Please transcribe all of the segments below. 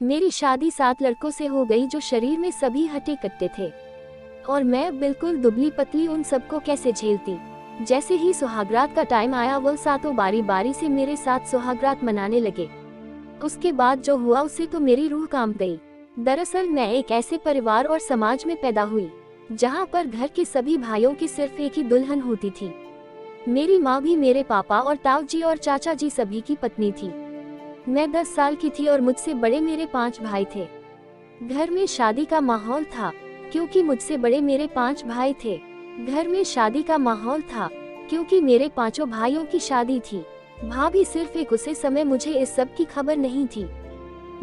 मेरी शादी 7 लड़कों से हो गई जो शरीर में सभी हट्टे कट्टे थे, और मैं बिल्कुल दुबली पतली उन सबको कैसे झेलती। जैसे ही सुहागरात का टाइम आया, वह सातों बारी बारी से मेरे साथ सुहागरात मनाने लगे। उसके बाद जो हुआ उससे तो मेरी रूह कांप गई। दरअसल मैं एक ऐसे परिवार और समाज में पैदा हुई जहाँ पर घर के सभी भाइयों की सिर्फ एक ही दुल्हन होती थी। मेरी माँ भी मेरे पापा और ताऊ जी और चाचा जी सभी की पत्नी थी। मैं 10 साल की थी और मुझसे बड़े मेरे 5 भाई थे। घर में शादी का माहौल था क्योंकि मुझसे बड़े मेरे 5 भाई थे। घर में शादी का माहौल था क्योंकि मेरे 5 भाइयों की शादी थी। भाभी सिर्फ एक, उसे समय मुझे इस सब की खबर नहीं थी।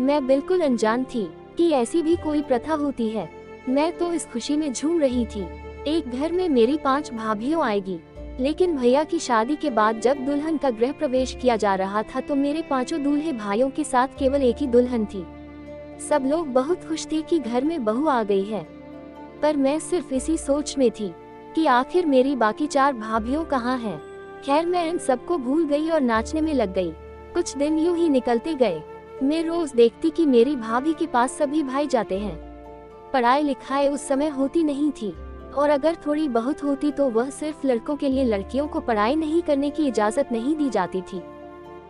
मैं बिल्कुल अनजान थी कि ऐसी भी कोई प्रथा होती है। मैं तो इस खुशी में झूम रही थी। एक घर में मेरी 5 भाभियों आएगी, लेकिन भैया की शादी के बाद जब दुल्हन का गृह प्रवेश किया जा रहा था तो मेरे 5 दूल्हे भाइयों के साथ केवल एक ही दुल्हन थी। सब लोग बहुत खुश थे कि घर में बहू आ गई है, पर मैं सिर्फ इसी सोच में थी कि आखिर मेरी बाकी 4 भाभियों कहाँ हैं। खैर, मैं इन सबको भूल गई और नाचने में लग गई। कुछ दिन यूं ही निकलते गए। मैं रोज देखती कि मेरी भाभी के पास सभी भाई जाते हैं। पढ़ाई लिखाई उस समय होती नहीं थी, और अगर थोड़ी बहुत होती तो वह सिर्फ लड़कों के लिए। लड़कियों को पढ़ाई नहीं करने की इजाजत नहीं दी जाती थी।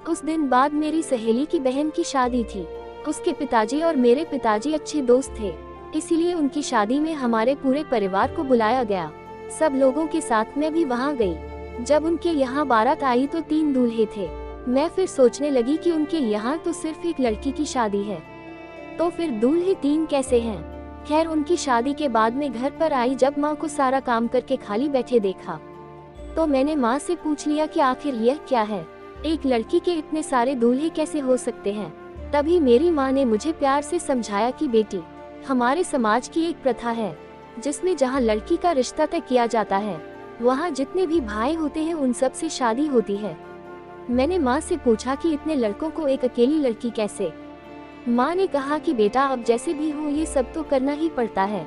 उस दिन बाद मेरी सहेली की बहन की शादी थी। उसके पिताजी और मेरे पिताजी अच्छे दोस्त थे, इसीलिए उनकी शादी में हमारे पूरे परिवार को बुलाया गया। सब लोगों के साथ मैं भी वहाँ गई। जब उनके यहाँ बारात आई तो 3 दूल्हे थे। मैं फिर सोचने लगी कि उनके यहाँ तो सिर्फ एक लड़की की शादी है, तो फिर दूल्हे 3 कैसे हैं। खैर, उनकी शादी के बाद मैं घर पर आई। जब माँ को सारा काम करके खाली बैठे देखा तो मैंने माँ से पूछ लिया कि आखिर यह क्या है, एक लड़की के इतने सारे दूल्हे कैसे हो सकते हैं। तभी मेरी माँ ने मुझे प्यार से समझाया कि बेटी, हमारे समाज की एक प्रथा है जिसमें जहाँ लड़की का रिश्ता तय किया जाता है वहाँ जितने भी भाई होते हैं उन सब से शादी होती है। मैंने माँ से पूछा कि इतने लड़कों को एक अकेली लड़की कैसे। माँ ने कहा कि बेटा, अब जैसे भी हो ये सब तो करना ही पड़ता है।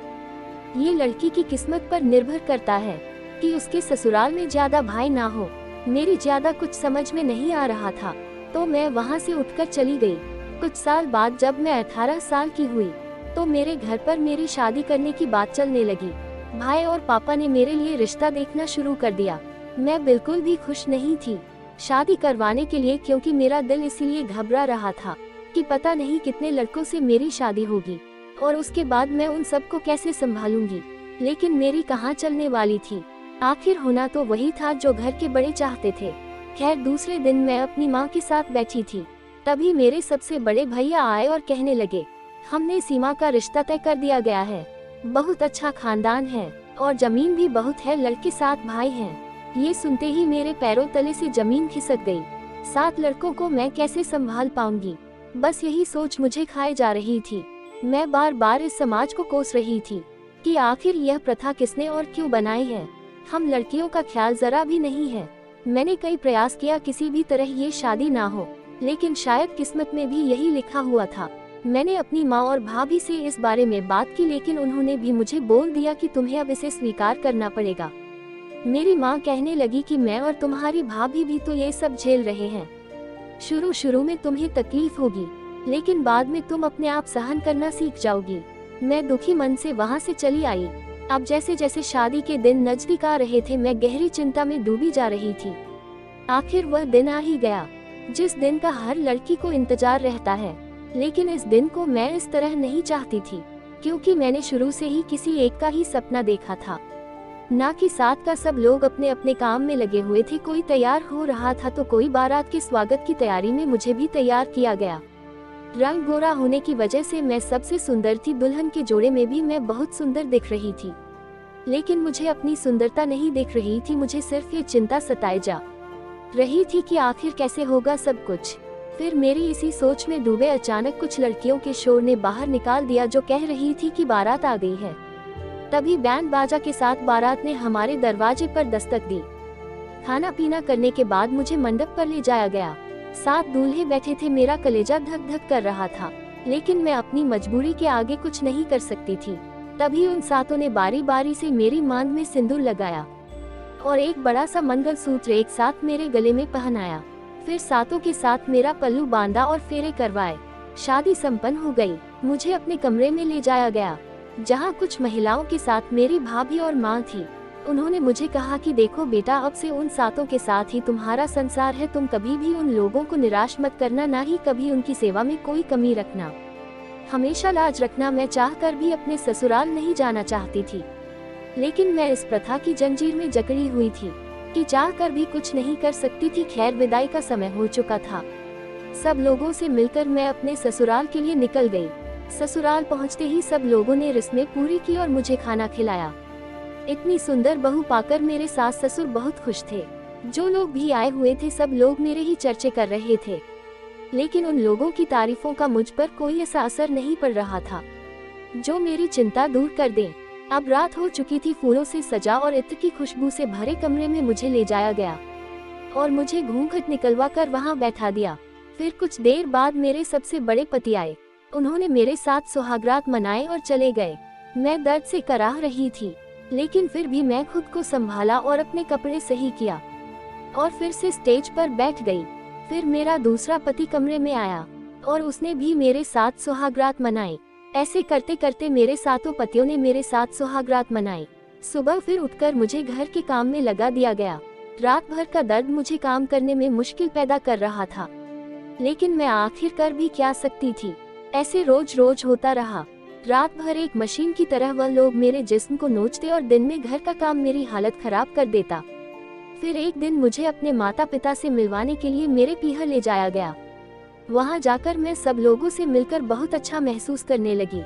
ये लड़की की किस्मत पर निर्भर करता है कि उसके ससुराल में ज्यादा भाई ना हो। मेरी ज्यादा कुछ समझ में नहीं आ रहा था, तो मैं वहाँ से उठकर चली गई। कुछ साल बाद जब मैं 18 साल की हुई तो मेरे घर पर मेरी शादी करने की बात चलने लगी। भाई और पापा ने मेरे लिए रिश्ता देखना शुरू कर दिया। मैं बिल्कुल भी खुश नहीं थी शादी करवाने के लिए, क्योंकि मेरा दिल इसीलिए घबरा रहा था कि पता नहीं कितने लड़कों से मेरी शादी होगी और उसके बाद मैं उन सबको कैसे संभालूंगी। लेकिन मेरी कहाँ चलने वाली थी। आखिर होना तो वही था जो घर के बड़े चाहते थे। खैर, दूसरे दिन मैं अपनी माँ के साथ बैठी थी, तभी मेरे सबसे बड़े भैया आए और कहने लगे, हमने सीमा का रिश्ता तय कर दिया गया है। बहुत अच्छा खानदान है और जमीन भी बहुत है, लड़के 7 भाई हैं। ये सुनते ही मेरे पैरों तले से जमीन खिसक गई। 7 लड़कों को मैं कैसे संभाल पाऊंगी, बस यही सोच मुझे खाए जा रही थी। मैं बार बार इस समाज को कोस रही थी कि आखिर यह प्रथा किसने और क्यों बनाई है। हम लड़कियों का ख्याल जरा भी नहीं है। मैंने कई प्रयास किया किसी भी तरह ये शादी ना हो, लेकिन शायद किस्मत में भी यही लिखा हुआ था। मैंने अपनी माँ और भाभी से इस बारे में बात की, लेकिन उन्होंने भी मुझे बोल दिया कि तुम्हें अब इसे स्वीकार करना पड़ेगा। मेरी माँ कहने लगी कि मैं और तुम्हारी भाभी भी तो ये सब झेल रहे हैं। शुरू में तुम्हें तकलीफ होगी, लेकिन बाद में तुम अपने आप सहन करना सीख जाओगी। मैं दुखी मन से वहाँ से चली आई। अब जैसे जैसे शादी के दिन नजदीक आ रहे थे, मैं गहरी चिंता में डूबी जा रही थी। आखिर वह दिन आ ही गया जिस दिन का हर लड़की को इंतजार रहता है, लेकिन इस दिन को मैं इस तरह नहीं चाहती थी, क्योंकि मैंने शुरू से ही किसी एक का ही सपना देखा था, ना कि साथ का। सब लोग अपने अपने काम में लगे हुए थे। कोई तैयार हो रहा था तो कोई बारात के स्वागत की तैयारी में। मुझे भी तैयार किया गया। रंग गोरा होने की वजह से मैं सबसे सुंदर थी। दुल्हन के जोड़े में भी मैं बहुत सुंदर दिख रही थी, लेकिन मुझे अपनी सुंदरता नहीं दिख रही थी। मुझे सिर्फ ये चिंता सताए जा रही थी कि आखिर कैसे होगा सब कुछ। फिर मेरी इसी सोच में डूबे अचानक कुछ लड़कियों के शोर ने बाहर निकाल दिया, जो कह रही थी कि बारात आ गई है। तभी बैंड बाजा के साथ बारात ने हमारे दरवाजे पर दस्तक दी। खाना पीना करने के बाद मुझे मंडप पर ले जाया गया। 7 दूल्हे बैठे थे। मेरा कलेजा धक धक कर रहा था, लेकिन मैं अपनी मजबूरी के आगे कुछ नहीं कर सकती थी। तभी उन 7 ने बारी बारी से मेरी मांग में सिंदूर लगाया और एक बड़ा सा मंगलसूत्र एक साथ मेरे गले में पहनाया। फिर 7 के साथ मेरा पल्लू बांधा और फेरे करवाए। शादी संपन्न हो गई। मुझे अपने कमरे में ले जाया गया, जहाँ कुछ महिलाओं के साथ मेरी भाभी और माँ थी। उन्होंने मुझे कहा कि देखो बेटा, अब से उन सातों के साथ ही तुम्हारा संसार है। तुम कभी भी उन लोगों को निराश मत करना, ना ही कभी उनकी सेवा में कोई कमी रखना। हमेशा लाज रखना। मैं चाहकर भी अपने ससुराल नहीं जाना चाहती थी, लेकिन मैं इस प्रथा की जंजीर में जकड़ी हुई थी कि चाहकर भी कुछ नहीं कर सकती थी। खैर, विदाई का समय हो चुका था। सब लोगों से मिलकर मैं अपने ससुराल के लिए निकल गई। ससुराल पहुंचते ही सब लोगों ने रस्में पूरी की और मुझे खाना खिलाया। इतनी सुंदर बहू पाकर मेरे सास ससुर बहुत खुश थे। जो लोग भी आए हुए थे सब लोग मेरे ही चर्चे कर रहे थे, लेकिन उन लोगों की तारीफों का मुझ पर कोई ऐसा असर नहीं पड़ रहा था जो मेरी चिंता दूर कर दे। अब रात हो चुकी थी। फूलों से सजा और इत्र की खुशबू से भरे कमरे में मुझे ले जाया गया और मुझे घूंघट निकलवा कर वहाँ बैठा दिया। फिर कुछ देर बाद मेरे सबसे बड़े पति आए। उन्होंने मेरे साथ सुहागरात मनाए और चले गए। मैं दर्द से कराह रही थी, लेकिन फिर भी मैं खुद को संभाला और अपने कपड़े सही किया और फिर से स्टेज पर बैठ गई। फिर मेरा दूसरा पति कमरे में आया और उसने भी मेरे साथ सुहागरात मनाए। ऐसे करते करते मेरे सातों पतियों ने मेरे साथ सुहागरात मनाए। सुबह फिर उठकर मुझे घर के काम में लगा दिया गया। रात भर का दर्द मुझे काम करने में मुश्किल पैदा कर रहा था, लेकिन मैं आखिर कर भी क्या सकती थी। ऐसे रोज रोज होता रहा। रात भर एक मशीन की तरह वह लोग मेरे जिस्म को नोचते और दिन में घर का काम मेरी हालत खराब कर देता। फिर एक दिन मुझे अपने माता पिता से मिलवाने के लिए मेरे पीहर ले जाया गया। वहां जाकर मैं सब लोगों से मिलकर बहुत अच्छा महसूस करने लगी,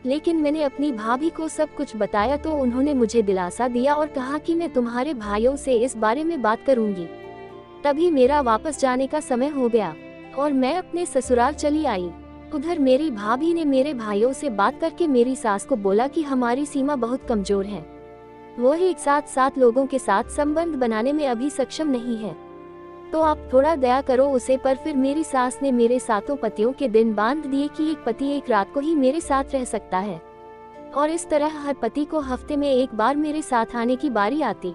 लेकिन मैंने अपनी भाभी को सब कुछ बताया तो उन्होंने मुझे दिलासा दिया और कहा कि मैं तुम्हारे भाइयों से इस बारे में बात करूंगी। तभी मेरा वापस जाने का समय हो गया और मैं अपने ससुराल चली आई। उधर मेरी भाभी ने मेरे भाइयों से बात करके मेरी सास को बोला कि हमारी सीमा बहुत कमजोर है, वो एक साथ 7 लोगों के साथ संबंध बनाने में अभी सक्षम नहीं है, तो आप थोड़ा दया करो उसे पर। फिर मेरी सास ने मेरे सातों पतियों के दिन बांध दिए कि एक पति एक रात को ही मेरे साथ रह सकता है और इस तरह हर पति को हफ्ते में एक बार मेरे साथ आने की बारी आती।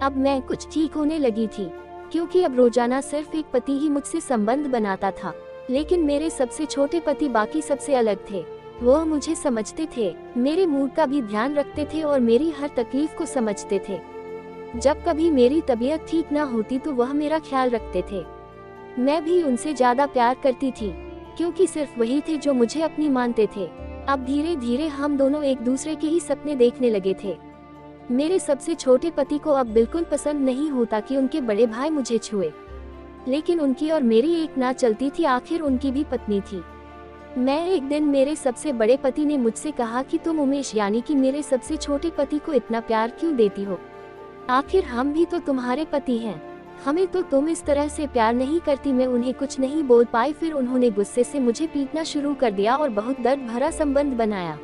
अब मैं कुछ ठीक होने लगी थी, क्योंकि अब रोजाना सिर्फ एक पति ही मुझसे संबंध बनाता था, लेकिन मेरे सबसे छोटे पति बाकी सबसे अलग थे। वो मुझे समझते थे, मेरे मूड का भी ध्यान रखते थे और मेरी हर तकलीफ को समझते थे। जब कभी मेरी तबीयत ठीक ना होती तो वह मेरा ख्याल रखते थे। मैं भी उनसे ज्यादा प्यार करती थी, क्योंकि सिर्फ वही थे जो मुझे अपनी मानते थे। अब धीरे धीरे हम दोनों एक दूसरे के ही सपने देखने लगे थे। मेरे सबसे छोटे पति को अब बिल्कुल पसंद नहीं होता कि उनके बड़े भाई मुझे छुए, लेकिन उनकी और मेरी एक ना चलती थी। आखिर उनकी भी पत्नी थी। मैं एक दिन मेरे सबसे बड़े पति ने मुझसे कहा कि तुम उमेश यानी कि मेरे सबसे छोटे पति को इतना प्यार क्यों देती हो? आखिर हम भी तो तुम्हारे पति हैं, हमें तो तुम इस तरह से प्यार नहीं करती। मैं उन्हें कुछ नहीं बोल पाई। फिर उन्होंने गुस्से से मुझे पीटना शुरू कर दिया और बहुत दर्द भरा संबंध बनाया।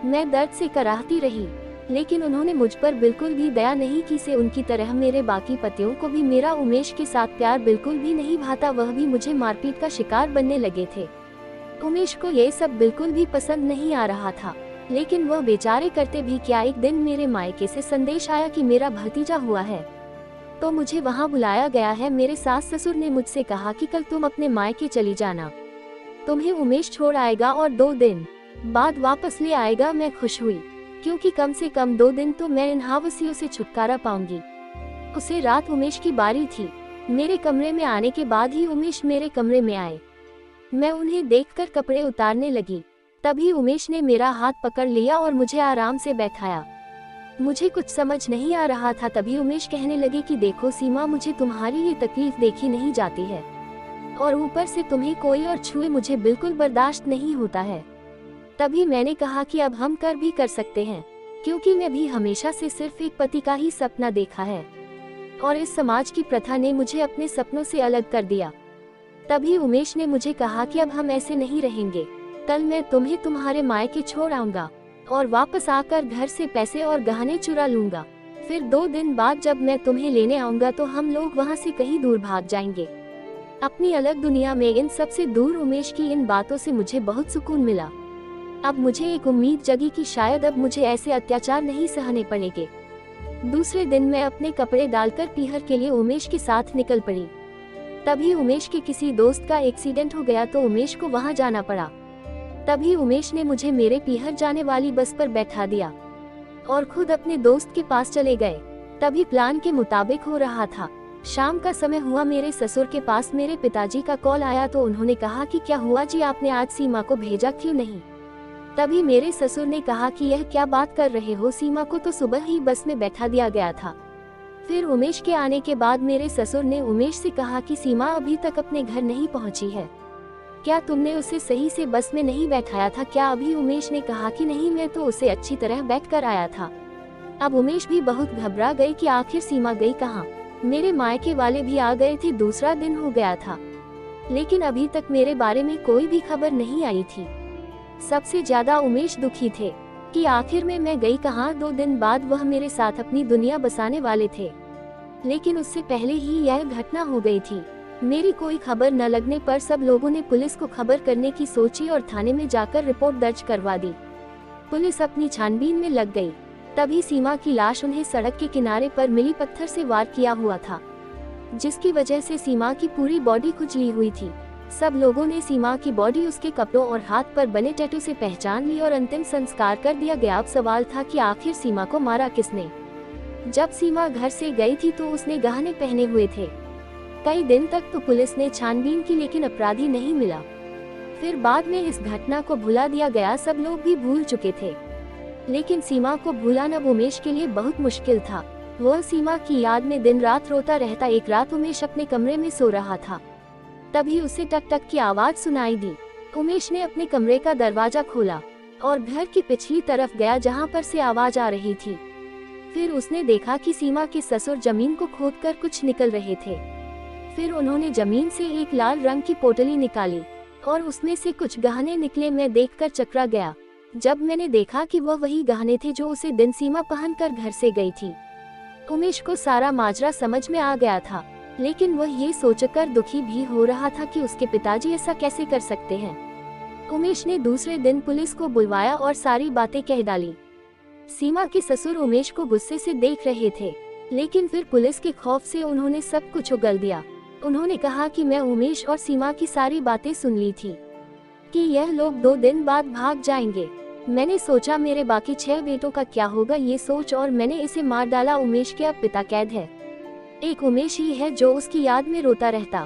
मैं दर्द से कराहती रही, लेकिन उन्होंने मुझ पर बिल्कुल भी दया नहीं की। से उनकी तरह मेरे बाकी पतियों को भी मेरा उमेश के साथ प्यार बिल्कुल भी नहीं भाता। वह भी मुझे मारपीट का शिकार बनने लगे थे। उमेश को ये सब बिल्कुल भी पसंद नहीं आ रहा था, लेकिन वह बेचारे करते भी क्या। एक दिन मेरे मायके से संदेश आया कि मेरा भतीजा हुआ है, तो मुझे वहां बुलाया गया है। मेरे सास ससुर ने मुझसे कहा कि कल तुम अपने मायके चली जाना, तुम्हें उमेश छोड़ आएगा और 2 दिन बाद वापस ले आएगा। मैं खुश हुई, क्योंकि कम से कम 2 दिन तो मैं इन हावसियों से छुटकारा पाऊंगी। उसे रात उमेश की बारी थी। मेरे कमरे में आने के बाद ही उमेश मेरे कमरे में आए। मैं उन्हें देखकर कपड़े उतारने लगी, तभी उमेश ने मेरा हाथ पकड़ लिया और मुझे आराम से बैठाया। मुझे कुछ समझ नहीं आ रहा था। तभी उमेश कहने लगे कि देखो सीमा, मुझे तुम्हारी ये तकलीफ देखी नहीं जाती है, और ऊपर से तुम्हें कोई और छुए मुझे बिल्कुल बर्दाश्त नहीं होता है। तभी मैंने कहा कि अब हम कर सकते हैं, क्योंकि मैं भी हमेशा से सिर्फ एक पति का ही सपना देखा है और इस समाज की प्रथा ने मुझे अपने सपनों से अलग कर दिया। तभी उमेश ने मुझे कहा कि अब हम ऐसे नहीं रहेंगे। कल मैं तुम्हें तुम्हारे मायके छोड़ आऊंगा और वापस आकर घर से पैसे और गहने चुरा लूंगा। फिर 2 दिन बाद जब मैं तुम्हें लेने आऊंगा तो हम लोग वहां से कहीं दूर भाग जाएंगे, अपनी अलग दुनिया में। इन सबसे दूर उमेश की इन बातों से मुझे बहुत सुकून मिला। अब मुझे एक उम्मीद जगी कि शायद अब मुझे ऐसे अत्याचार नहीं सहने पड़ेंगे। दूसरे दिन मैं अपने कपड़े डालकर पीहर के लिए उमेश के साथ निकल पड़ी। तभी उमेश के किसी दोस्त का एक्सीडेंट हो गया तो उमेश को वहां जाना पड़ा। तभी उमेश ने मुझे मेरे पीहर जाने वाली बस पर बैठा दिया और खुद अपने दोस्त के पास चले गए। तभी प्लान के मुताबिक हो रहा था। शाम का समय हुआ, मेरे ससुर के पास मेरे पिताजी का कॉल आया तो उन्होंने कहा कि क्या हुआ जी, आपने आज सीमा को भेजा क्यों नहीं। तभी मेरे ससुर ने कहा कि यह क्या बात कर रहे हो, सीमा को तो सुबह ही बस में बैठा दिया गया था। फिर उमेश के आने के बाद मेरे ससुर ने उमेश से कहा कि सीमा अभी तक अपने घर नहीं पहुंची है, क्या तुमने उसे सही से बस में नहीं बैठाया था क्या। अभी उमेश ने कहा कि नहीं, मैं तो उसे अच्छी तरह बैठ कर आया था। अब उमेश भी बहुत घबरा गए कि आखिर सीमा गई कहाँ। मेरे मायके वाले भी आ गए थे, दूसरा दिन हो गया था, लेकिन अभी तक मेरे बारे में कोई भी खबर नहीं आई थी। सबसे ज्यादा उमेश दुखी थे कि आखिर में मैं गई कहाँ। 2 दिन बाद वह मेरे साथ अपनी दुनिया बसाने वाले थे, लेकिन उससे पहले ही यह घटना हो गई थी। मेरी कोई खबर न लगने पर सब लोगों ने पुलिस को खबर करने की सोची और थाने में जाकर रिपोर्ट दर्ज करवा दी। पुलिस अपनी छानबीन में लग गई। तभी सीमा की लाश उन्हें सड़क के किनारे पर मिली पत्थर से वार किया हुआ था, जिसकी वजह से सीमा की पूरी बॉडी खुजली हुई थी। सब लोगों ने सीमा की बॉडी उसके कपड़ों और हाथ पर बने टैटू से पहचान ली और अंतिम संस्कार कर दिया गया। अब सवाल था कि आखिर सीमा को मारा किसने। जब सीमा घर से गई थी तो उसने गहने पहने हुए थे। कई दिन तक तो पुलिस ने छानबीन की, लेकिन अपराधी नहीं मिला। फिर बाद में इस घटना को भुला दिया गया, सब लोग भी भूल चुके थे। लेकिन सीमा को भुलाना उमेश के लिए बहुत मुश्किल था। वह सीमा की याद में दिन रात रोता रहता। एक रात उमेश अपने कमरे में सो रहा था, तभी उसे टक टक की आवाज सुनाई दी। उमेश ने अपने कमरे का दरवाजा खोला और घर की पिछली तरफ गया जहां पर से आवाज आ रही थी। फिर उसने देखा कि सीमा के ससुर जमीन को खोदकर कुछ निकल रहे थे। फिर उन्होंने जमीन से एक लाल रंग की पोटली निकाली और उसमें से कुछ गहने निकले। मैं देखकर चकरा गया जब मैंने देखा कि वह वही गहने थे जो उसे दिन सीमा पहनकर घर से गई थी। उमेश को सारा माजरा समझ में आ गया था, लेकिन वह ये सोचकर दुखी भी हो रहा था कि उसके पिताजी ऐसा कैसे कर सकते हैं। उमेश ने दूसरे दिन पुलिस को बुलवाया और सारी बातें कह डाली। सीमा के ससुर उमेश को गुस्से से देख रहे थे, लेकिन फिर पुलिस के खौफ से उन्होंने सब कुछ उगल दिया। उन्होंने कहा कि मैं उमेश और सीमा की सारी बातें सुन ली थी कि यह लोग 2 दिन बाद भाग जाएंगे। मैंने सोचा मेरे बाकी 6 बेटों का क्या होगा, ये सोच और मैंने इसे मार डाला। उमेश के अब पिता कैद है। एक उमेश ही है जो उसकी याद में रोता रहता।